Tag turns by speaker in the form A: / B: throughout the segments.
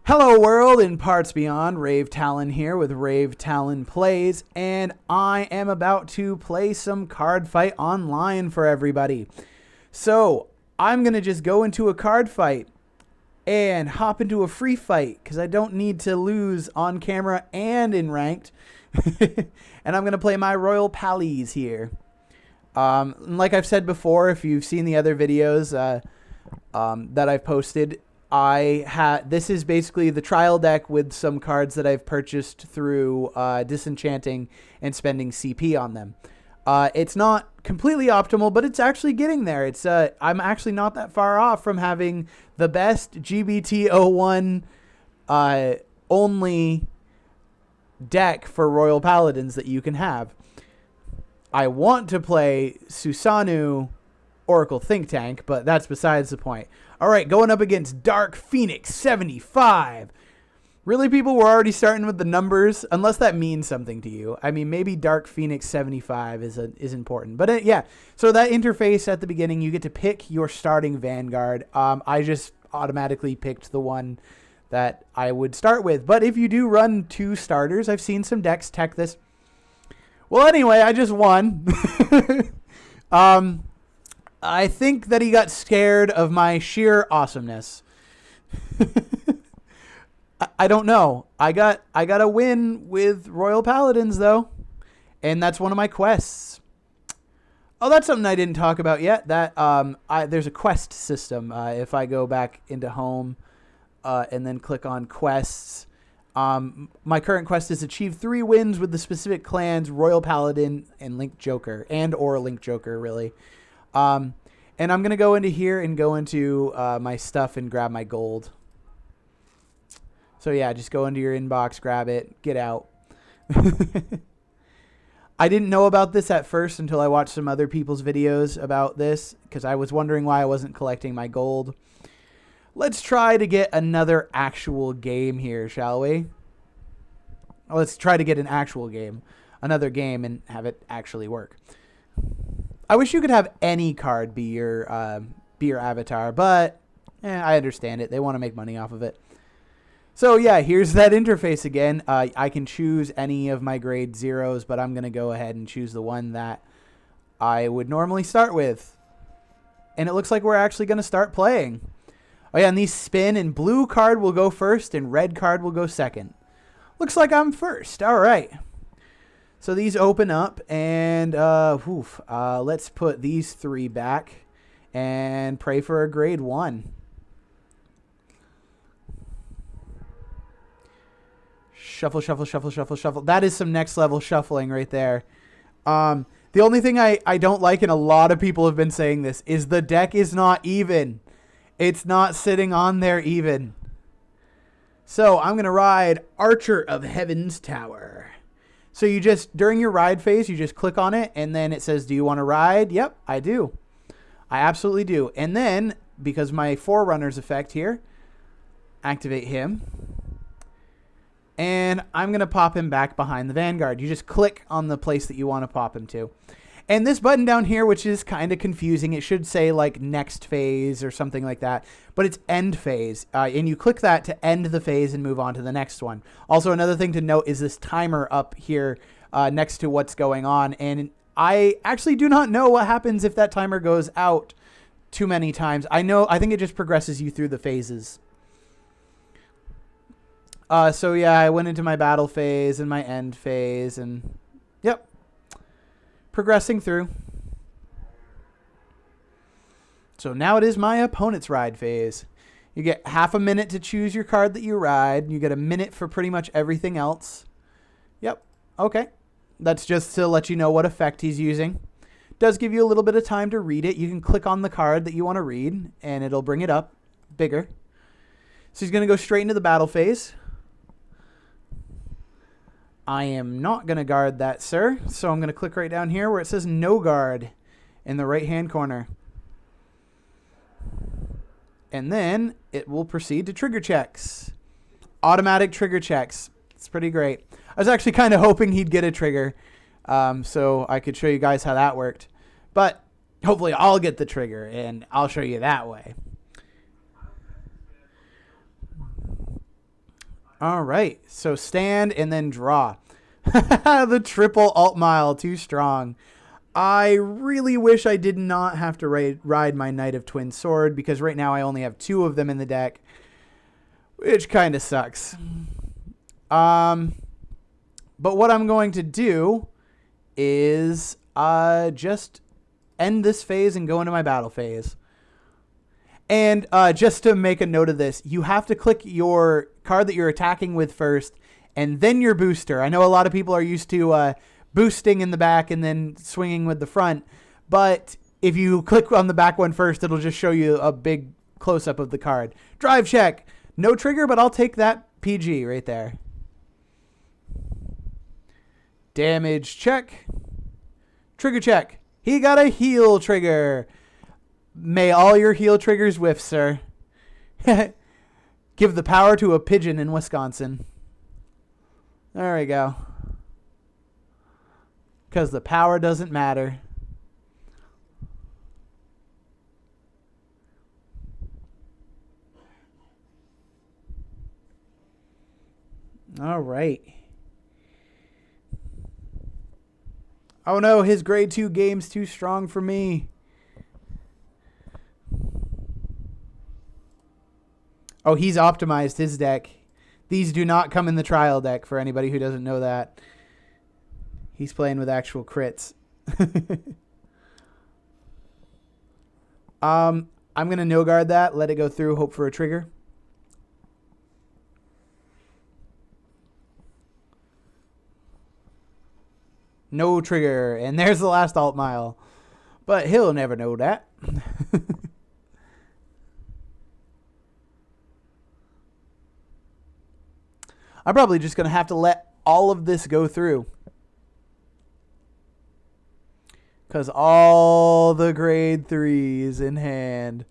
A: Hello world and parts beyond, Rave Talon here with Rave Talon Plays, and I am about to play some Cardfight online for everybody. So, I'm going to just go into a card fight and hop into a free fight, because I don't need to lose on camera and in ranked. And I'm going to play my Royal Pallies here. Like I've said before, if you've seen the other videos that I've posted, this is basically the trial deck with some cards that I've purchased through disenchanting and spending CP on them. It's not completely optimal, but it's actually getting there. I'm actually not that far off from having the best GBT01 only deck for Royal Paladins that you can have. I want to play Susanoo Oracle Think Tank, but that's besides the point. All right, going up against Dark Phoenix 75. Really, people were already starting with the numbers, unless that means something to you. I mean, maybe Dark Phoenix 75 is important. But yeah, so that interface at the beginning, you get to pick your starting Vanguard. I just automatically picked the one that I would start with. But if you do run two starters, I've seen some decks tech this. Well, anyway, I just won. I think that he got scared of my sheer awesomeness. I don't know. I got a win with Royal Paladins, though. And that's one of my quests. Oh, that's something I didn't talk about yet. There's a quest system. If I go back into home and then click on quests, my current quest is achieve 3 wins with the specific clans Royal Paladin and Link Joker, or Link Joker, really. And I'm going to go into here and go into my stuff and grab my gold. So yeah, just go into your inbox, grab it, get out. I didn't know about this at first until I watched some other people's videos about this, because I was wondering why I wasn't collecting my gold. Let's try to get another actual game here, shall we? Let's try to get an actual game. Another game and have it actually work. I wish you could have any card be your avatar, but I understand it. They want to make money off of it. So yeah, here's that interface again. I can choose any of my grade 0s, but I'm going to go ahead and choose the one that I would normally start with. And it looks like we're actually going to start playing. Oh yeah, and these spin, and blue card will go first and red card will go second. Looks like I'm first. All right. So these open up, and let's put these 3 back and pray for a grade 1. Shuffle, shuffle, shuffle, shuffle, shuffle. That is some next level shuffling right there. The only thing I don't like, and a lot of people have been saying this, is the deck is not even. It's not sitting on there even. So I'm going to ride Archer of Heaven's Tower. So you just, during your ride phase, you just click on it, and then it says, do you want to ride? Yep, I do. I absolutely do. And then, because my Forerunner's effect here, activate him. And I'm going to pop him back behind the Vanguard. You just click on the place that you want to pop him to. And this button down here, which is kind of confusing, it should say like next phase or something like that, but it's end phase. And you click that to end the phase and move on to the next one. Also, another thing to note is this timer up here next to what's going on. And I actually do not know what happens if that timer goes out too many times. I think it just progresses you through the phases. So yeah, I went into my battle phase and my end phase, and yep. Progressing through. So now it is my opponent's ride phase. You get half a minute to choose your card that you ride. You get a minute for pretty much everything else. Yep. Okay. That's just to let you know what effect he's using. Does give you a little bit of time to read it. You can click on the card that you want to read, and it'll bring it up bigger. So he's going to go straight into the battle phase. I am not going to guard that, sir. So I'm going to click right down here where it says no guard in the right-hand corner. And then it will proceed to trigger checks. Automatic trigger checks. It's pretty great. I was actually kind of hoping he'd get a trigger so I could show you guys how that worked. But hopefully I'll get the trigger and I'll show you that way. All right. So stand and then draw. The triple alt mile, too strong. I really wish I did not have to ride my Knight of Twin Sword, because right now I only have 2 of them in the deck, which kind of sucks. But what I'm going to do is just end this phase and go into my battle phase. And just to make a note of this, you have to click your card that you're attacking with first, and then your booster. I know a lot of people are used to boosting in the back and then swinging with the front, but if you click on the back one first, it'll just show you a big close-up of the card. Drive check. No trigger, but I'll take that PG right there. Damage check. Trigger check. He got a heal trigger. May all your heal triggers whiff, sir. Give the power to a pigeon in Wisconsin. There we go. Because the power doesn't matter. All right. Oh no, his grade 2 game's too strong for me. Oh, he's optimized his deck. These do not come in the trial deck, for anybody who doesn't know that. He's playing with actual crits. I'm going to no guard that, let it go through, hope for a trigger. No trigger. And there's the last alt mile. But he'll never know that. I'm probably just going to have to let all of this go through. Because all the grade 3s in hand.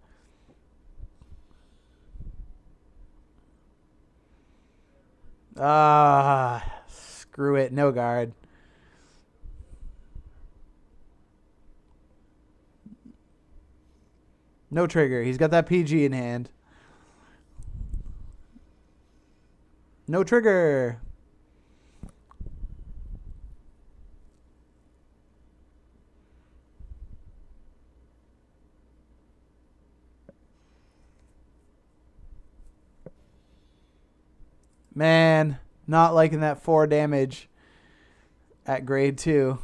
A: Screw it. No guard. No trigger. He's got that PG in hand. No trigger. Man, not liking that 4 damage at grade 2.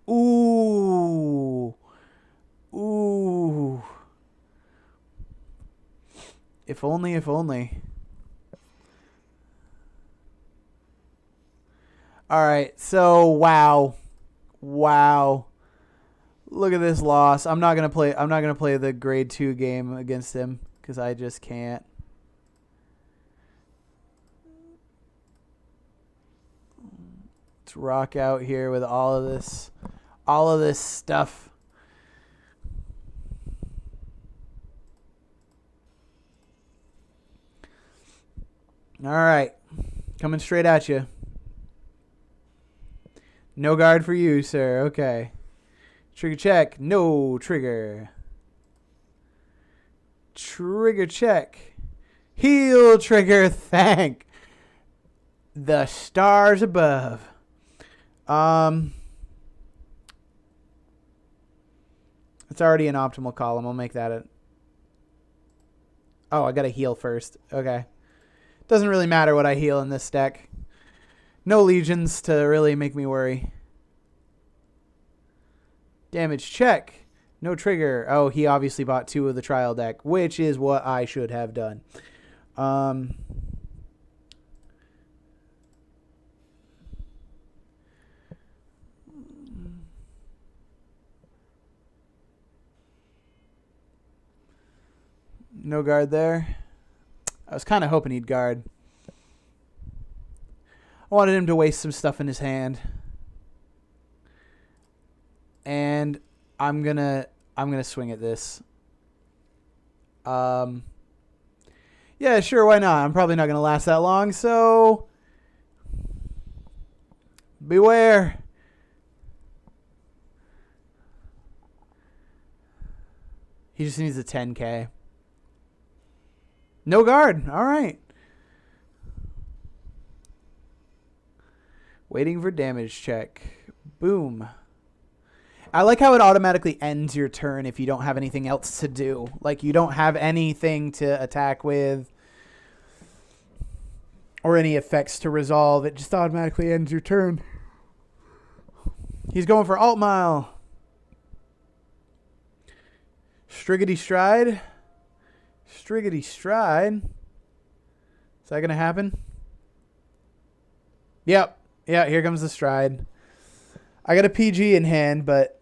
A: Ooh. Ooh. If only, if only. All right, so wow. Wow. Look at this loss. I'm not going to play the grade 2 game against him cuz I just can't. Let's rock out here with all of this stuff. All right. Coming straight at you. No guard for you, sir. Okay. Trigger check. No trigger. Trigger check. Heal trigger. Thank the stars above. It's already an optimal column. I'll make that Oh, I got to heal first. Okay. Doesn't really matter what I heal in this deck. No legions to really make me worry. Damage check. No trigger. Oh, he obviously bought 2 of the trial deck, which is what I should have done. No guard there. I was kind of hoping he'd guard. I wanted him to waste some stuff in his hand. And I'm gonna swing at this. Yeah, sure, why not? I'm probably not gonna last that long, so beware. He just needs a 10K. No guard. All right. Waiting for damage check. Boom. I like how it automatically ends your turn if you don't have anything else to do. Like, you don't have anything to attack with or any effects to resolve. It just automatically ends your turn. He's going for Alt Mile. Striggity Stride. Striggity Stride. Is that going to happen? Yep. Yeah, here comes the Stride. I got a PG in hand, but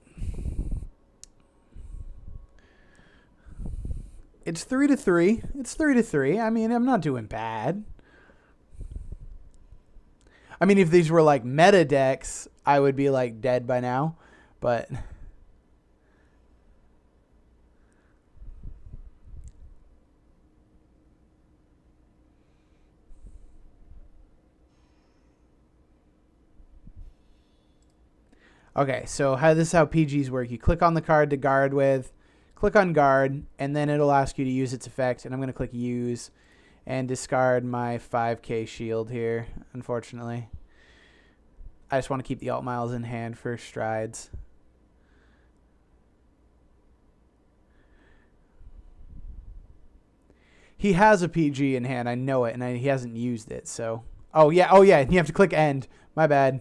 A: it's 3-3. It's 3-3. I mean, I'm not doing bad. I mean, if these were like meta decks, I would be like dead by now, but okay, so this is how PGs work. You click on the card to guard with, click on guard, and then it'll ask you to use its effect, and I'm going to click use and discard my 5k shield here, unfortunately. I just want to keep the alt miles in hand for strides. He has a PG in hand, I know it, and he hasn't used it, so. Oh yeah, you have to click end. My bad.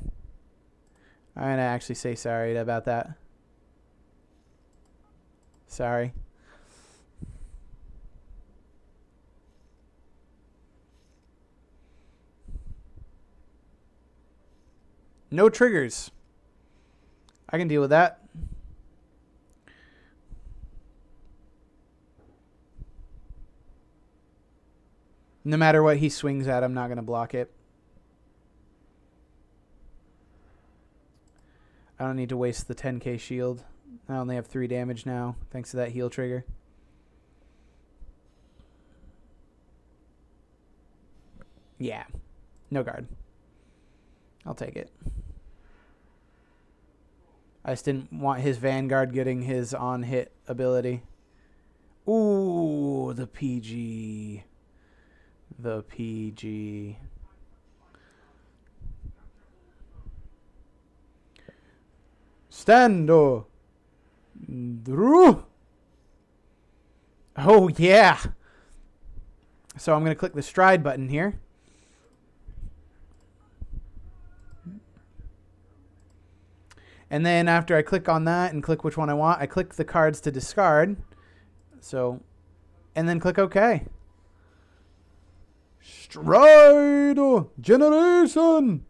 A: I'm going to actually say sorry about that. Sorry. No triggers. I can deal with that. No matter what he swings at, I'm not going to block it. I don't need to waste the 10k shield. I only have 3 damage now, thanks to that heal trigger. Yeah. No guard. I'll take it. I just didn't want his Vanguard getting his on-hit ability. Ooh, the PG. The PG. Stando. Drew. Oh, yeah. So I'm going to click the stride button here. And then after I click on that and click which one I want, I click the cards to discard. So, and then click OK. Stride generation.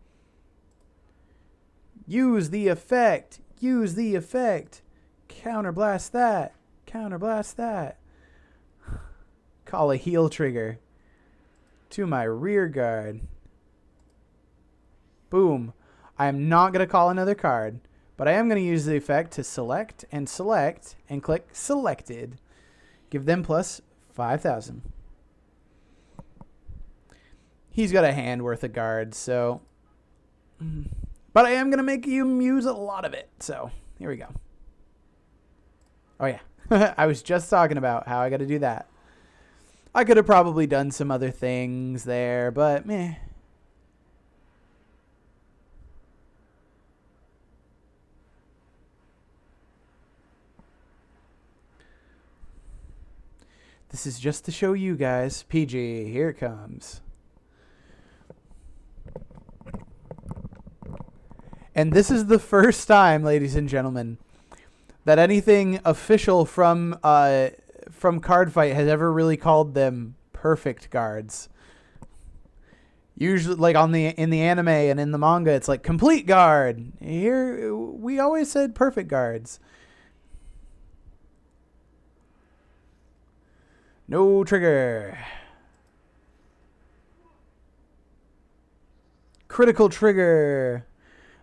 A: Use the effect. Use the effect. Counterblast that. Counterblast that. Call a heal trigger to my rear guard. Boom. I am not going to call another card, but I am going to use the effect to select and click selected. Give them plus 5,000. He's got a hand worth of guards, so. But I am going to make you use a lot of it, so here we go. Oh, yeah. I was just talking about how I got to do that. I could have probably done some other things there, but meh. This is just to show you guys. PG, here it comes. And this is the first time, ladies and gentlemen, that anything official from Cardfight has ever really called them perfect guards. Usually, like in the anime and in the manga, it's like complete guard. Here, we always said perfect guards. No trigger. Critical trigger.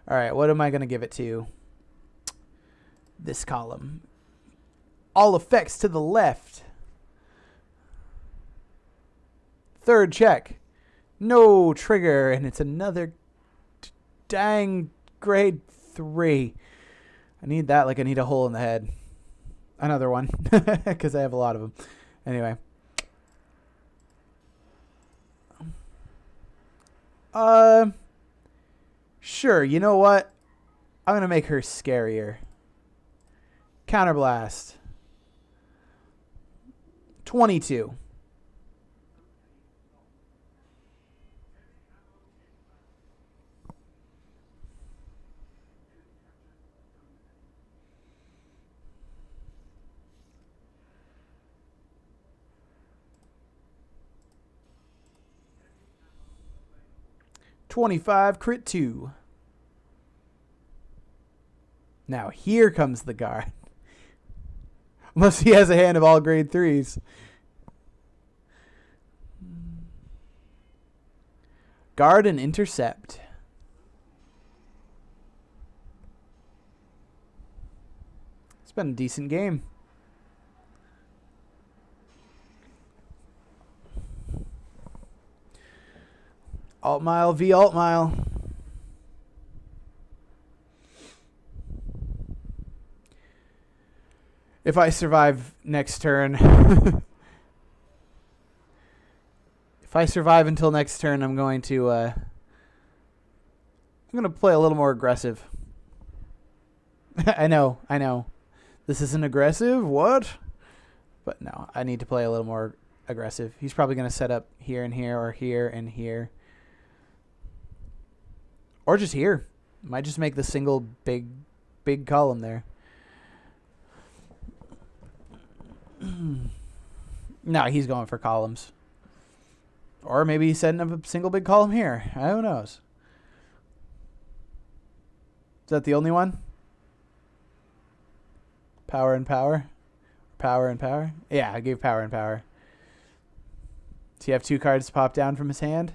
A: All right, what am I going to give it to? This column. All effects to the left. Third check. No trigger, and it's another dang grade 3. I need that like I need a hole in the head. Another one, because I have a lot of them. Anyway. Sure. You know what? I'm going to make her scarier. Counterblast. 22. $25 crit 2. Now here comes the guard. Unless he has a hand of all grade 3s. Guard and intercept. It's been a decent game. Alt mile v alt mile. If I survive next turn. If I survive until next turn, I'm going to play a little more aggressive. I know. This isn't aggressive. What? But no, I need to play a little more aggressive. He's probably going to set up here and here, or here and here. Or just here. Might just make the single big column there. No, he's going for columns. Or maybe he's setting up a single big column here. Who knows? Is that the only one? Power and power? Power and power? Yeah, I gave power and power. Does he have 2 cards pop down from his hand?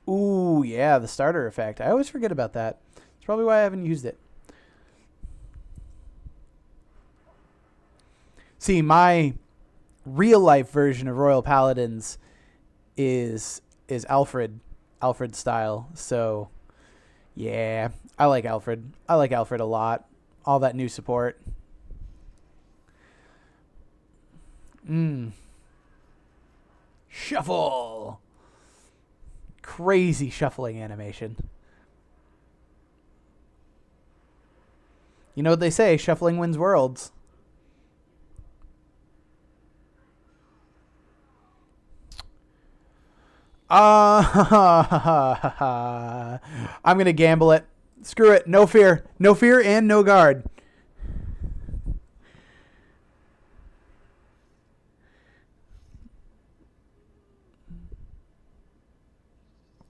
A: Ooh, yeah, the starter effect. I always forget about that. That's probably why I haven't used it. See, my real-life version of Royal Paladins is Alfred style. So, yeah, I like Alfred. I like Alfred a lot. All that new support. Shuffle. Crazy shuffling animation. You know what they say, shuffling wins worlds. I'm going to gamble it. Screw it. No fear. No fear and no guard.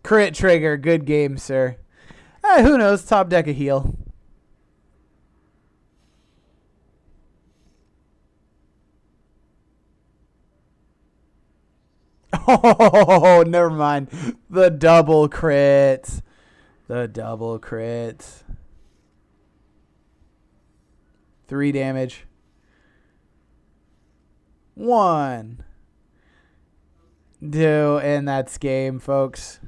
A: Crit trigger. Good game, sir. Who knows? Top deck a heal. Oh, never mind. The double crit. The double crit. 3 damage. 1. 2. And that's game, folks.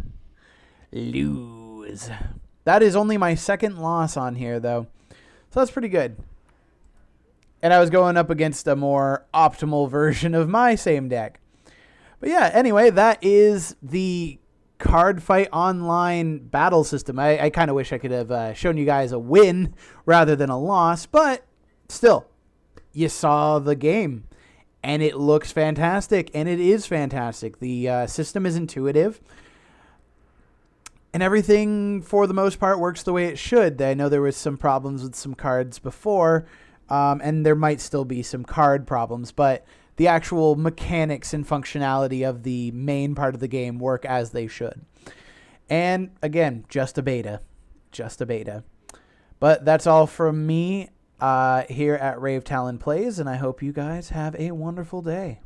A: Lose. That is only my second loss on here, though. So that's pretty good. And I was going up against a more optimal version of my same deck. But yeah, anyway, that is the Cardfight online battle system. I kind of wish I could have shown you guys a win rather than a loss, but still, you saw the game, and it looks fantastic, and it is fantastic. The system is intuitive, and everything, for the most part, works the way it should. I know there was some problems with some cards before, and there might still be some card problems, but the actual mechanics and functionality of the main part of the game work as they should. And again, just a beta. Just a beta. But that's all from me here at Rave Talon Plays, and I hope you guys have a wonderful day.